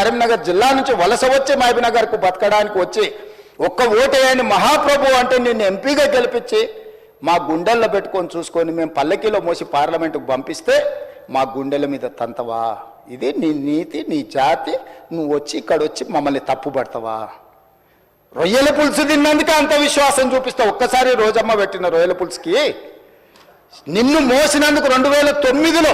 కరీంనగర్ జిల్లా నుంచి వలస వచ్చి మహబూబ్నగర్కు బతకడానికి వచ్చి ఒక్క ఓటేయని మహాప్రభు అంటే నిన్ను ఎంపీగా గెలిపించి మా గుండెల్లో పెట్టుకొని చూసుకొని మేము పల్లకీలో మోసి పార్లమెంటుకు పంపిస్తే మా గుండెల మీద తంతవా? ఇది నీ నీతి, నీ జాతి. నువ్వు వచ్చి ఇక్కడ వచ్చి మమ్మల్ని తప్పుపడతావా? రొయ్యల పులుసు తిన్నందుకే అంత విశ్వాసం చూపిస్తావు. ఒక్కసారి రోజమ్మ పెట్టిన రొయ్యల పులుసుకి నిన్ను మోసినందుకు 2009లో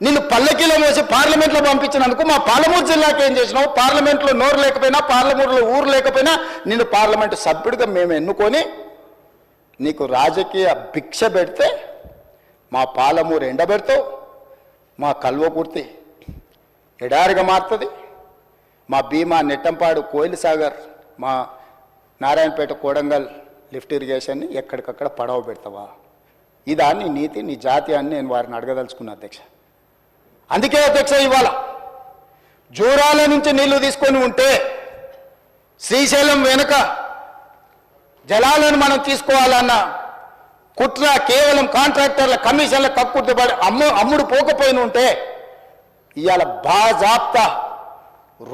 నిన్ను పల్లకీలో మోసి పార్లమెంట్లో పంపించినందుకు మా పాలమూరు జిల్లాకి ఏం చేసినావు? పార్లమెంట్లో నోరు లేకపోయినా, పార్లమూరులో ఊరు లేకపోయినా నిన్ను పార్లమెంటు సభ్యుడిగా మేము ఎన్నుకొని నీకు రాజకీయ భిక్ష పెడితే మా పాలమూరు ఎండబెడతావు, మా కల్వకుర్తి ఎడారిగా మారుతుంది, మా భీమా నెట్టంపాడు కోయిల్ సాగర్, మా నారాయణపేట కోడంగల్ లిఫ్ట్ ఇరిగేషన్ని ఎక్కడికక్కడ పడవ పెడతావా? ఇదా నీ నీతి, నీ జాతి అని నేను వారిని అడగదలుచుకున్నా అధ్యక్ష. అందుకే అధ్యక్ష ఇవాళ జూరాల నుంచి నీళ్లు తీసుకొని ఉంటే శ్రీశైలం వెనుక జలాలను మనం తీసుకోవాలన్న కుట్ర కేవలం కాంట్రాక్టర్ల కమిషన్ల కక్కుర్తిపడి అమ్ముడు పోకపోయిన ఉంటే ఇవాళ బాజాప్తా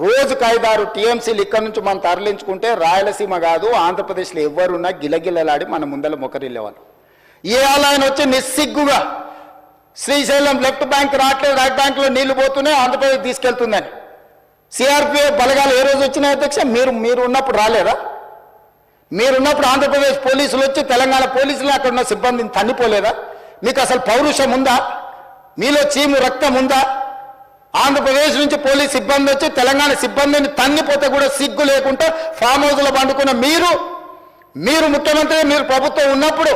రోజుకు 5-6 టీఎంసీలు ఇక్కడ నుంచి మనం తరలించుకుంటే రాయలసీమ కాదు ఆంధ్రప్రదేశ్లో ఎవరున్నా గిలగిలలాడి మన ముందర మొకరిల్లేవాళ్ళు. ఇవాళ ఆయన వచ్చి నిస్సిగ్గుగా శ్రీశైలం లెఫ్ట్ బ్యాంక్ రావట్లేదు, రైట్ బ్యాంక్లో నీళ్లు పోతూనే ఆంధ్రప్రదేశ్ తీసుకెళ్తుందని సిఆర్పిఎఫ్ బలగాలు ఏ రోజు వచ్చినాయి అధ్యక్ష? మీరు ఉన్నప్పుడు రాలేదా? మీరున్నప్పుడు ఆంధ్రప్రదేశ్ పోలీసులు వచ్చి తెలంగాణ పోలీసులు అక్కడ ఉన్న సిబ్బందిని తన్నిపోలేదా? మీకు అసలు పౌరుషం ఉందా? మీలో చీము రక్తం ఉందా? ఆంధ్రప్రదేశ్ నుంచి పోలీస్ సిబ్బంది వచ్చి తెలంగాణ సిబ్బందిని తన్నిపోతే కూడా సిగ్గు లేకుండా ఫామ్ హౌస్లో పండుకున్న మీరు ముఖ్యమంత్రి, మీరు ప్రభుత్వం ఉన్నప్పుడు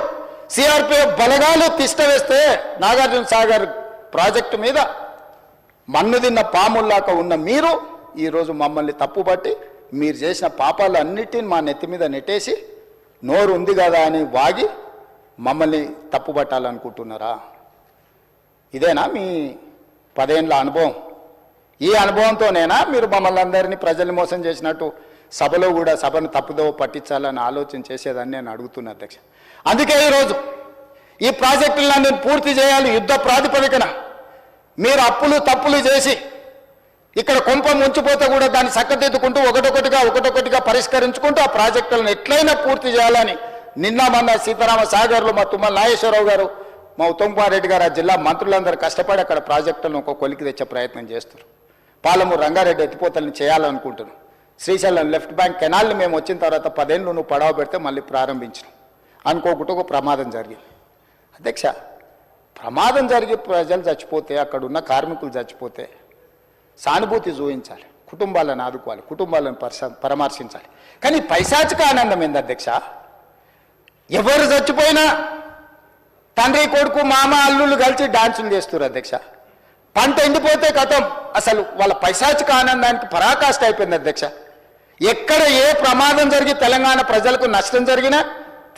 సిఆర్పిఎఫ్ బలగాలు తిష్ట వేస్తే నాగార్జున సాగర్ ప్రాజెక్టు మీద మన్ను తిన్న పాముల్లాక ఉన్న మీరు ఈరోజు మమ్మల్ని తప్పుపట్టి మీరు చేసిన పాపాలు అన్నిటిని మా నెత్తి మీద నెట్టేసి నోరు ఉంది కదా అని వాగి మమ్మల్ని తప్పుపట్టాలనుకుంటున్నారా? ఇదేనా మీ 10 ఏళ్ల అనుభవం? ఈ అనుభవంతోనేనా మీరు మమ్మల్ని అందరినీ ప్రజల్ని మోసం చేసినట్టు సభలో కూడా సభను తప్పుదోవ పట్టించాలని ఆలోచన చేసేదని నేను అడుగుతున్నా అధ్యక్ష. అందుకే ఈరోజు ఈ ప్రాజెక్టులను పూర్తి చేయాలి యుద్ధ ప్రాతిపదికన. మీరు అప్పులు తప్పులు చేసి ఇక్కడ కొంప ముంచిపోతే కూడా దాన్ని చక్కదిద్దుకుంటూ ఒకటొకటిగా పరిష్కరించుకుంటూ ఆ ప్రాజెక్టులను ఎట్లయినా పూర్తి చేయాలని నిన్న మొన్న సీతారామ సాగర్లో మా తుమ్మల నాగేశ్వరరావు గారు, మా ఉత్తమ్ కుమార్ రెడ్డి గారు, ఆ జిల్లా మంత్రులందరూ కష్టపడి అక్కడ ప్రాజెక్టులను ఒక కొలికి తెచ్చే ప్రయత్నం చేస్తారు. పాలమూరు రంగారెడ్డి ఎత్తిపోతలను చేయాలనుకుంటున్నాం. శ్రీశైలం లెఫ్ట్ బ్యాంక్ కెనాల్ని మేము వచ్చిన తర్వాత 10 ఏళ్ళు నువ్వు పడవ పెడితే మళ్ళీ ప్రారంభించినాం. అనుకోకుండా ఒక ప్రమాదం జరిగింది అధ్యక్ష. ప్రమాదం జరిగి ప్రజలు చచ్చిపోతే, అక్కడ ఉన్న కార్మికులు చచ్చిపోతే సానుభూతి చూపించాలి, కుటుంబాలను ఆదుకోవాలి, కుటుంబాలను పరామర్శించాలి. కానీ పైశాచిక ఆనందం ఏంది అధ్యక్ష? ఎవరు చచ్చిపోయినా తండ్రి కొడుకు మామ అల్లుళ్ళు కలిసి డాన్సులు చేస్తారు అధ్యక్ష. పంట ఎండిపోతే కథం, అసలు వాళ్ళ పైశాచిక ఆనందానికి పరాకాష్ట అయిపోయింది అధ్యక్ష. ఎక్కడ ఏ ప్రమాదం జరిగి తెలంగాణ ప్రజలకు నష్టం జరిగినా,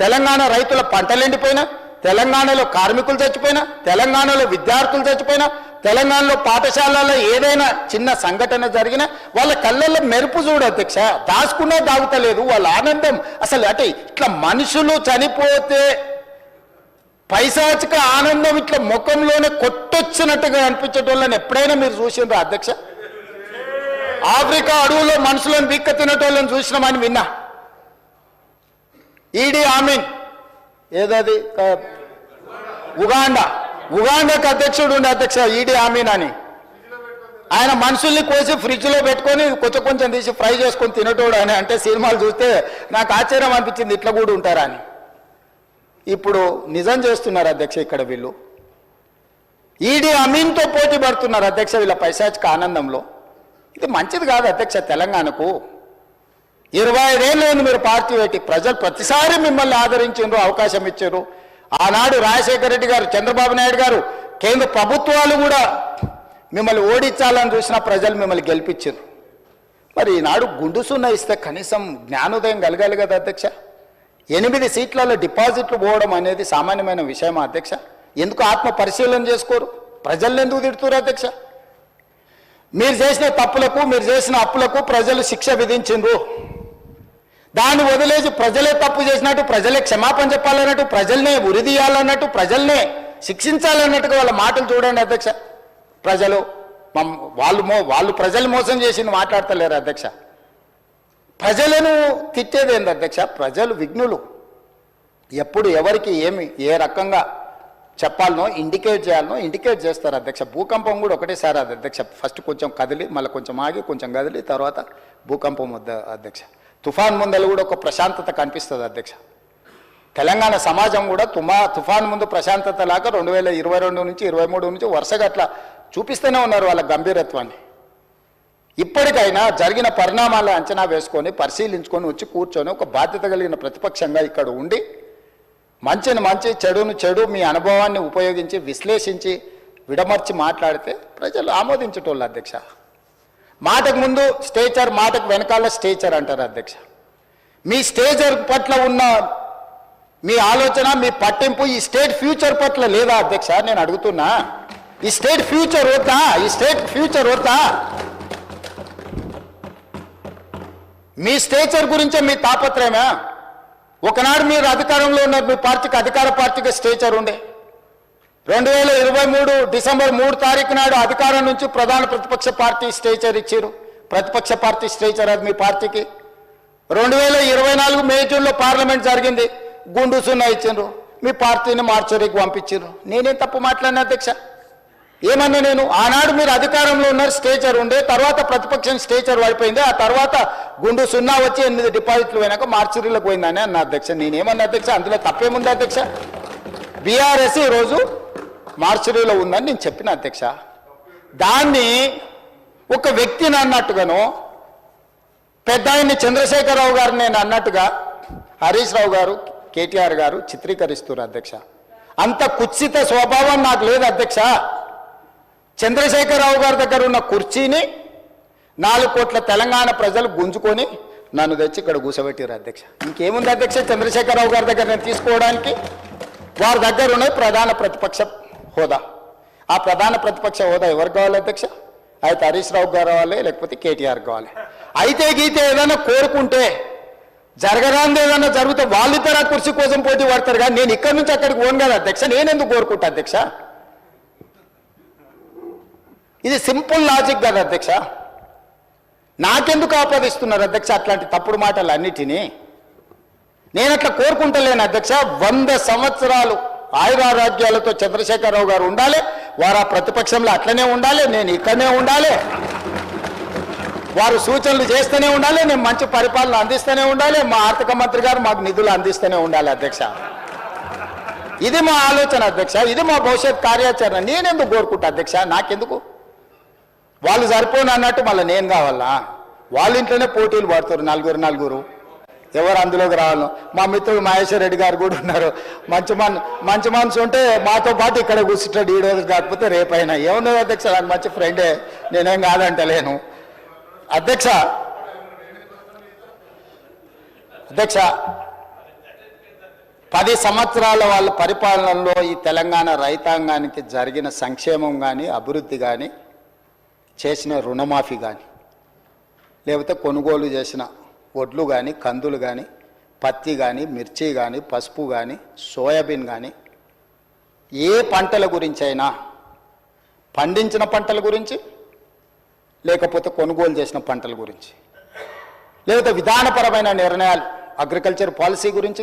తెలంగాణ రైతుల పంటలు ఎండిపోయినా, తెలంగాణలో కార్మికులు చచ్చిపోయినా, తెలంగాణలో విద్యార్థులు చచ్చిపోయినా, తెలంగాణలో పాఠశాలలో ఏదైనా చిన్న సంఘటన జరిగినా వాళ్ళ కళ్ళల్లో మెరుపు చూడు అధ్యక్ష. దాచుకున్నా దాగుతలేదు వాళ్ళ ఆనందం. అసలు అంటే ఇట్లా మనుషులు చనిపోతే పైశాచిక ఆనందం ఇట్లా ముఖంలోనే కొట్టొచ్చినట్టుగా అనిపించేటోళ్ళని ఎప్పుడైనా మీరు చూసిండ్రా అధ్యక్ష? ఆఫ్రికా అడవులో మనుషులను బిక్క తినేటోళ్ళని చూసినామని విన్నా. ఈడీ ఆమీన్ ఏదది ఉగాండాకు అధ్యక్షుడు ఉండే అధ్యక్ష ఈడీ ఆమీన్ అని. ఆయన మనుషుల్ని కోసి ఫ్రిడ్జ్లో పెట్టుకొని కొంచెం తీసి ఫ్రై చేసుకొని తినేటోడు అని అంటే సినిమాలు చూస్తే నాకు ఆశ్చర్యం అనిపించింది, ఇట్లా కూడా ఉంటారా అని. ఇప్పుడు నిజం చేస్తున్నారు అధ్యక్ష. ఇక్కడ వీళ్ళు ఈడీ అమీన్తో పోటీ పడుతున్నారు అధ్యక్ష వీళ్ళ పైశాచిక ఆనందంలో. ఇది మంచిది కాదు అధ్యక్ష తెలంగాణకు. 25 ఏళ్ళు మీరు పార్టీ పెట్టి ప్రజలు ప్రతిసారి మిమ్మల్ని ఆదరించారు, అవకాశం ఇచ్చారు. ఆనాడు రాజశేఖర రెడ్డి గారు, చంద్రబాబు నాయుడు గారు, కేంద్ర ప్రభుత్వాలు కూడా మిమ్మల్ని ఓడించాలని చూసిన ప్రజలు మిమ్మల్ని గెలిపించారు. మరి ఈనాడు గుండు సున్నా ఇస్తే కనీసం జ్ఞానోదయం కలగాలి కదా అధ్యక్ష. 8 సీట్లలో డిపాజిట్లు పోవడం అనేది సామాన్యమైన విషయమా అధ్యక్ష? ఎందుకు ఆత్మ పరిశీలన చేసుకోరు? ప్రజల్ని ఎందుకు తిడుతున్నారు అధ్యక్ష? మీరు చేసిన తప్పులకు, మీరు చేసిన అప్పులకు ప్రజలు శిక్ష విధించిండ్రు. దాన్ని వదిలేసి ప్రజలే తప్పు చేసినట్టు, ప్రజలే క్షమాపణ చెప్పాలన్నట్టు, ప్రజల్నే ఉరిదీయాలన్నట్టు, ప్రజల్నే శిక్షించాలన్నట్టుగా వాళ్ళ మాటలు చూడండి అధ్యక్ష. ప్రజలు వాళ్ళు ప్రజలు మోసం చేసింది మాట్లాడతలేరు అధ్యక్ష. ప్రజలను తిట్టేది ఏంది అధ్యక్ష? ప్రజలు విఘ్నులు. ఎప్పుడు ఎవరికి ఏ రకంగా చెప్పాలనో ఇండికేట్ చేయాలనో ఇండికేట్ చేస్తారు అధ్యక్ష. భూకంపం కూడా ఒకటేసారి అది అధ్యక్ష. ఫస్ట్ కొంచెం కదిలి మళ్ళీ కొంచెం ఆగి కొంచెం కదిలి తర్వాత భూకంపం అధ్యక్ష. తుఫాన్ ముందలు కూడా ఒక ప్రశాంతత కనిపిస్తుంది అధ్యక్ష. తెలంగాణ సమాజం కూడా తుఫాన్ ముందు ప్రశాంతత లాగా 2022 నుంచి 23 నుంచి వరుసగా అట్లా చూపిస్తూనే ఉన్నారు వాళ్ళ గంభీరత్వాన్ని. ఇప్పటికైనా జరిగిన పరిణామాల అంచనా వేసుకొని పరిశీలించుకొని వచ్చి కూర్చొని ఒక బాధ్యత కలిగిన ప్రతిపక్షంగా ఇక్కడ ఉండి మంచిని మంచి చెడును చెడు మీ అనుభవాన్ని ఉపయోగించి విశ్లేషించి విడమర్చి మాట్లాడితే ప్రజలు ఆమోదించేటోళ్ళు అధ్యక్ష. మాటకు ముందు స్టేచర్, మాటకు వెనకాల స్టేచర్ అంటారు అధ్యక్ష. మీ స్టేచర్ పట్ల ఉన్న మీ ఆలోచన, మీ పట్టింపు ఈ స్టేట్ ఫ్యూచర్ పట్ల లేదా అధ్యక్ష? నేను అడుగుతున్నా, ఈ స్టేట్ ఫ్యూచర్ వద్దా? ఈ స్టేట్ ఫ్యూచర్ వద్దా? మీ స్టేచర్ గురించే మీ తాపత్రయమా? ఒకనాడు మీరు అధికారంలో ఉన్నారు, మీ పార్టీకి అధికార పార్టీకి స్టేచర్ ఉండే. 2023 డిసెంబర్ 3 తారీఖు నాడు అధికారం నుంచి ప్రధాన ప్రతిపక్ష పార్టీ స్టేచర్ ఇచ్చారు. ప్రతిపక్ష పార్టీ స్టేచర్ అది మీ పార్టీకి. 2024 మే జూన్లో పార్లమెంట్ జరిగింది, గుండు సున్నా ఇచ్చిండ్రు, మీ పార్టీని మార్చరీకి పంపించారు. నేనేం తప్పు మాట్లాడిన అధ్యక్ష? ఏమన్నా నేను? ఆనాడు మీరు అధికారంలో ఉన్నారు, స్టేచర్ ఉండే. తర్వాత ప్రతిపక్షం స్టేచర్ పడిపోయింది. ఆ తర్వాత గుండు సున్నా వచ్చి 8 డిపాజిట్లు పోయినాక మార్చరీలకు పోయిందని అన్న అధ్యక్ష. నేనేమన్నా అధ్యక్ష? అందులో తప్పేముంది అధ్యక్ష? బీఆర్ఎస్ ఈరోజు మార్చరీలో ఉందని నేను చెప్పిన అధ్యక్ష. దాన్ని ఒక వ్యక్తిని అన్నట్టుగాను, పెద్ద ఆయన్ని చంద్రశేఖరరావు గారిని నేను అన్నట్టుగా హరీష్ రావు గారు, కేటీఆర్ గారు చిత్రీకరిస్తున్నారు అధ్యక్ష. అంత కుత్సిత స్వభావం నాకు లేదు అధ్యక్ష. చంద్రశేఖరరావు గారి దగ్గర ఉన్న కుర్చీని 4 కోట్ల తెలంగాణ ప్రజలు గుంజుకొని నన్ను తెచ్చి ఇక్కడ కూర్చోబెట్టారు అధ్యక్ష. ఇంకేముంది అధ్యక్ష చంద్రశేఖరరావు గారి దగ్గర నేను తీసుకోవడానికి? వారి దగ్గర ఉన్న ప్రధాన ప్రతిపక్ష హోదా. ఆ ప్రధాన ప్రతిపక్ష హోదా ఎవరికి కావాలి అధ్యక్ష? అయితే హరీష్ రావు గారు కావాలి, లేకపోతే కేటీఆర్ కావాలి. అయితే గీతే ఏదైనా కోరుకుంటే జరగరాంది ఏదైనా జరిగితే వాళ్ళిద్దరు ఆ కుర్చీ కోసం పోటీ పడతారు. కానీ నేను ఇక్కడి నుంచి అక్కడికి పోను కదా అధ్యక్ష. నేనెందుకు కోరుకుంటా అధ్యక్ష? ఇది సింపుల్ లాజిక్ కదా అధ్యక్ష. నాకెందుకు ఆపాదిస్తున్నారు అధ్యక్ష అట్లాంటి తప్పుడు మాటలు అన్నిటినీ? నేను అట్లా కోరుకుంటలేను అధ్యక్ష. 100 సంవత్సరాలు ఆయురారోగ్యాలతో చంద్రశేఖరరావు గారు ఉండాలి, వారు ఆ ప్రతిపక్షంలో అట్లనే ఉండాలి, నేను ఇక్కడనే ఉండాలి, వారు సూచనలు చేస్తూనే ఉండాలి, నేను మంచి పరిపాలన అందిస్తూనే ఉండాలి, మా ఆర్థిక మంత్రి గారు మాకు నిధులు అందిస్తూనే ఉండాలి అధ్యక్ష. ఇది మా ఆలోచన అధ్యక్ష, ఇది మా భవిష్యత్ కార్యాచరణ. నేనెందుకు కోరుకుంటా అధ్యక్ష? నాకెందుకు? వాళ్ళు సరిపోను అన్నట్టు మళ్ళీ నేను కావాలా? వాళ్ళ ఇంట్లోనే పోటీలు పడుతారు నలుగురు, ఎవరు అందులోకి రావాలను. మా మిత్రుడు మహేశ్వర్ రెడ్డి గారు కూడా ఉన్నారు. మంచి మనసు ఉంటే మాతో పాటు ఇక్కడ కూర్చుంటాడు, ఈ రోజు కాకపోతే రేపైనా. ఏమున్నది అధ్యక్ష, నాకు మంచి ఫ్రెండే, నేనేం కాదంటలేను అధ్యక్ష. 10 సంవత్సరాల వాళ్ళ పరిపాలనలో ఈ తెలంగాణ రైతాంగానికి జరిగిన సంక్షేమం కానీ, అభివృద్ధి కానీ, చేసిన రుణమాఫీ కానీ, లేకపోతే కొనుగోలు చేసిన వడ్లు కానీ, కందులు కానీ, పత్తి కానీ, మిర్చి కానీ, పసుపు కానీ, సోయాబీన్ కానీ, ఏ పంటల గురించి అయినా, పండించిన పంటల గురించి, లేకపోతే కొనుగోలు చేసిన పంటల గురించి, లేకపోతే విధానపరమైన నిర్ణయాలు అగ్రికల్చర్ పాలసీ గురించి